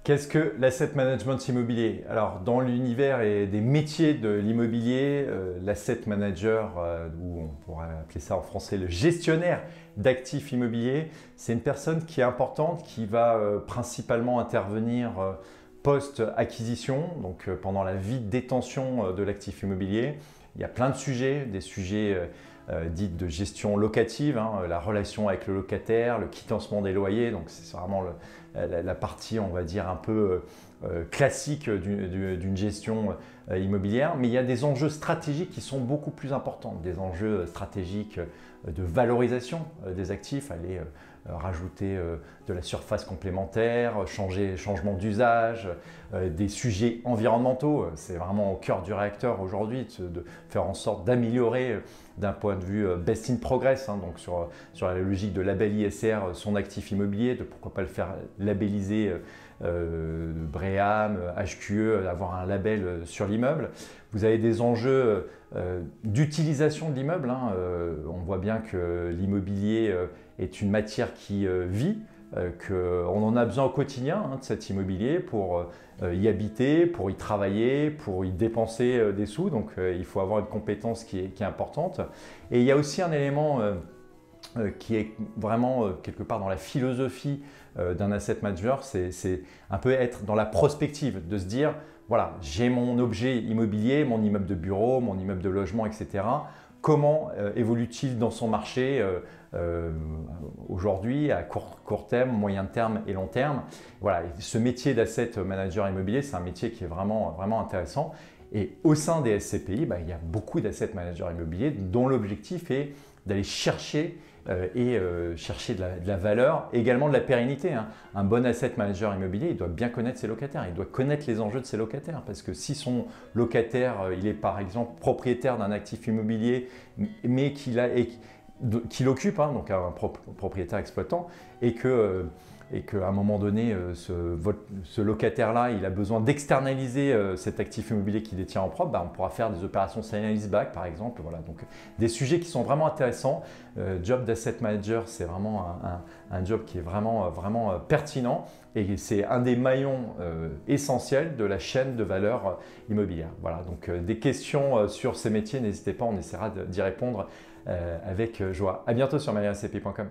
Qu'est-ce que l'asset management immobilier? Alors, dans l'univers et des métiers de l'immobilier, l'asset manager, ou on pourrait appeler ça en français le gestionnaire d'actifs immobiliers, c'est une personne qui est importante, qui va principalement intervenir post-acquisition, donc pendant la vie de détention de l'actif immobilier. Il y a plein de sujets, des sujets dits de gestion locative, la relation avec le locataire, le quittancement des loyers, donc c'est vraiment la partie, on va dire, un peu classique d'une gestion immobilière. Mais il y a des enjeux stratégiques qui sont beaucoup plus importants, des enjeux stratégiques de valorisation des actifs, aller rajouter de la surface complémentaire, changement d'usage, des sujets environnementaux. C'est vraiment au cœur du réacteur aujourd'hui de faire en sorte d'améliorer d'un point de vue best in progress, donc sur la logique de label ISR son actif immobilier, de pourquoi pas le faire labelliser BREEAM, HQE, avoir un label sur l'immeuble. Vous avez des enjeux d'utilisation de l'immeuble. On voit bien que l'immobilier est une matière qui vit, qu'on en a besoin au quotidien de cet immobilier pour y habiter, pour y travailler, pour y dépenser des sous. Donc il faut avoir une compétence qui est importante. Et il y a aussi un élément qui est vraiment quelque part dans la philosophie d'un asset manager, c'est un peu être dans la prospective, de se dire, voilà, j'ai mon objet immobilier, mon immeuble de bureau, mon immeuble de logement, etc. Comment évolue-t-il dans son marché aujourd'hui, à court terme, moyen terme et long terme? Voilà, ce métier d'asset manager immobilier, c'est un métier qui est vraiment intéressant. Et au sein des SCPI, il y a beaucoup d'asset managers immobiliers dont l'objectif est d'aller chercher chercher de la valeur, et également de la pérennité. Un bon asset manager immobilier, il doit bien connaître ses locataires, il doit connaître les enjeux de ses locataires, parce que si son locataire, il est par exemple propriétaire d'un actif immobilier, mais qu'il occupe, donc un propriétaire exploitant, et qu'à un moment donné, ce locataire-là, il a besoin d'externaliser cet actif immobilier qu'il détient en propre, on pourra faire des opérations sale and leaseback par exemple. Voilà, donc des sujets qui sont vraiment intéressants. Job d'asset manager, c'est vraiment un job qui est vraiment pertinent, et c'est un des maillons essentiels de la chaîne de valeur immobilière. Voilà, donc des questions sur ces métiers, n'hésitez pas, on essaiera d'y répondre avec joie. À bientôt sur MySCPI.com.